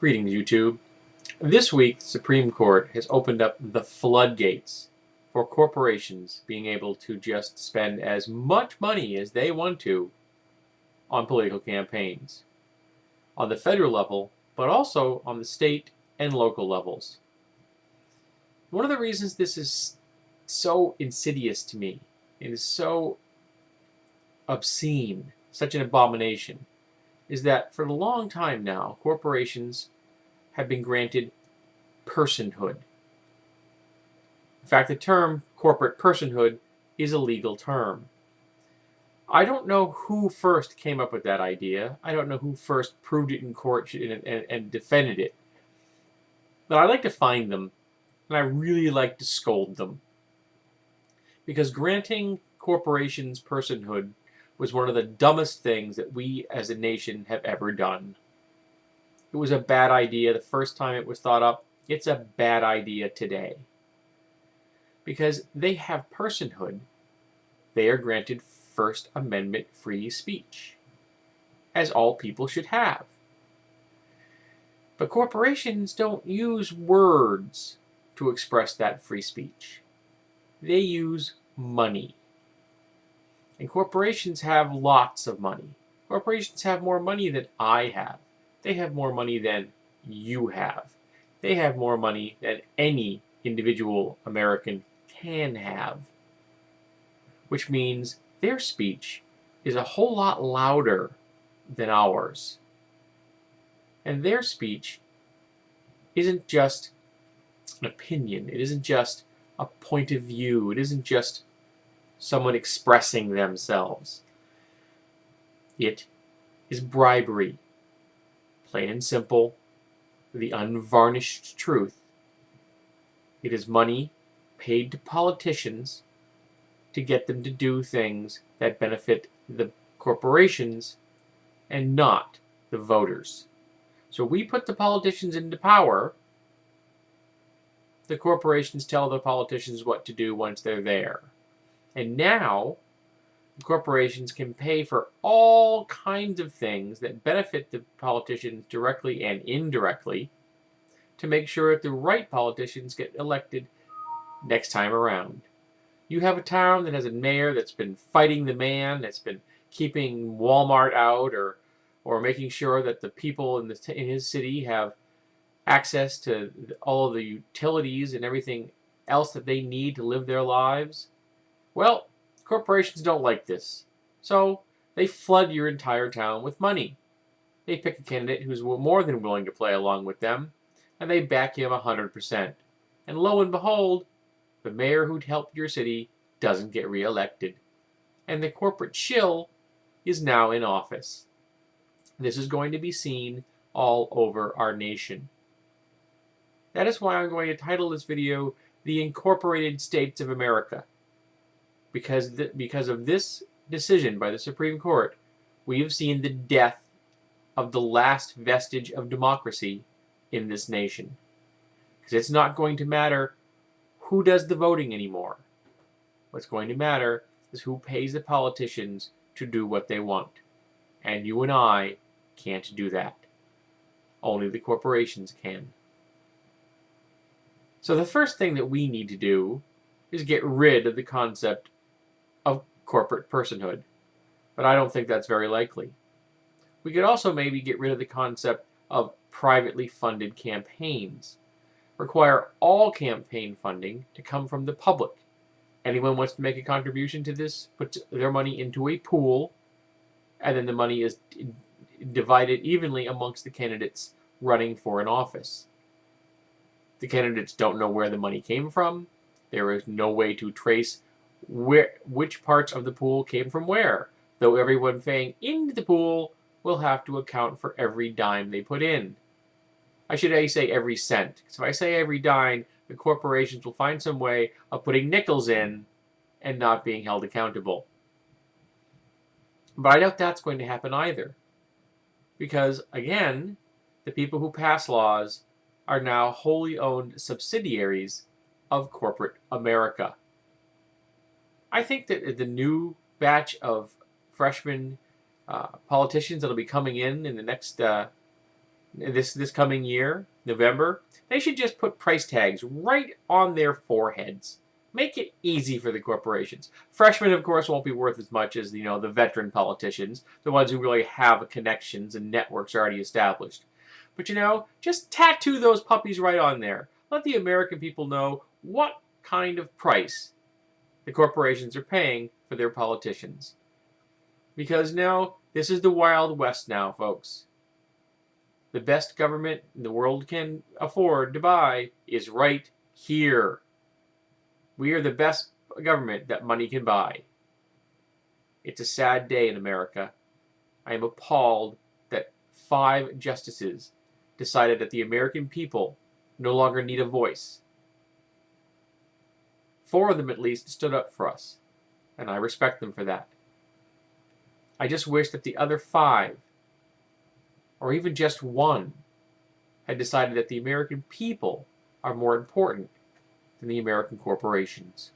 Greetings, YouTube. This week, the Supreme Court has opened up the floodgates for corporations being able to just spend as much money as they want to on political campaigns, on the federal level, but also on the state and local levels. One of the reasons this is so insidious to me, and is so obscene, such an abomination, is that for a long time now, corporations have been granted personhood. In fact, the term corporate personhood is a legal term. I don't know who first came up with that idea. I don't know who first proved it in court and defended it. But I like to find them, and I really like to scold them. Because granting corporations personhood was one of the dumbest things that we as a nation have ever done. It was a bad idea the first time it was thought up. It's a bad idea today. Because they have personhood, they are granted First Amendment free speech, as all people should have. But corporations don't use words to express that free speech. They use money. And corporations have lots of money. Corporations have more money than I have. They have more money than you have. They have more money than any individual American can have. Which means their speech is a whole lot louder than ours. And their speech isn't just an opinion. It isn't just a point of view. It isn't just someone expressing themselves. It is bribery. Plain and simple, the unvarnished truth. It is money paid to politicians to get them to do things that benefit the corporations and not the voters. So we put the politicians into power. The corporations tell the politicians what to do once they're there. And now, the corporations can pay for all kinds of things that benefit the politicians directly and indirectly to make sure that the right politicians get elected next time around. You have a town that has a mayor that's been fighting the man, that's been keeping Walmart out, or making sure that the people in his city have access to all of the utilities and everything else that they need to live their lives. Well, corporations don't like this, so they flood your entire town with money. They pick a candidate who's more than willing to play along with them, and they back him 100%. And lo and behold, the mayor who'd helped your city doesn't get reelected, and the corporate shill is now in office. This is going to be seen all over our nation. That is why I'm going to title this video, The Incorporated States of America. Because of this decision by the Supreme Court, we have seen the death of the last vestige of democracy in this nation. Because it's not going to matter who does the voting anymore. What's going to matter is who pays the politicians to do what they want. And you and I can't do that. Only the corporations can. So the first thing that we need to do is get rid of the concept of corporate personhood. But I don't think that's very likely. We could also maybe get rid of the concept of privately funded campaigns. Require all campaign funding to come from the public. Anyone wants to make a contribution to this, puts their money into a pool, and then the money is divided evenly amongst the candidates running for an office. The candidates don't know where the money came from. There is no way to trace which parts of the pool came from where, though everyone paying into the pool will have to account for every dime they put in. I should say every cent, because if I say every dime, the corporations will find some way of putting nickels in and not being held accountable. But I doubt that's going to happen either. Because, again, the people who pass laws are now wholly owned subsidiaries of corporate America. I think that the new batch of freshman politicians that will be coming in the next this coming year, November, they should just put price tags right on their foreheads. Make it easy for the corporations. Freshmen, of course, won't be worth as much as the veteran politicians, the ones who really have connections and networks already established. But just tattoo those puppies right on there. Let the American people know what kind of price the corporations are paying for their politicians. Because now, this is the Wild West now, folks. The best government the world can afford to buy is right here. We are the best government that money can buy. It's a sad day in America. I am appalled that 5 justices decided that the American people no longer need a voice. 4 of them at least stood up for us, and I respect them for that. I just wish that the other 5, or even just 1, had decided that the American people are more important than the American corporations.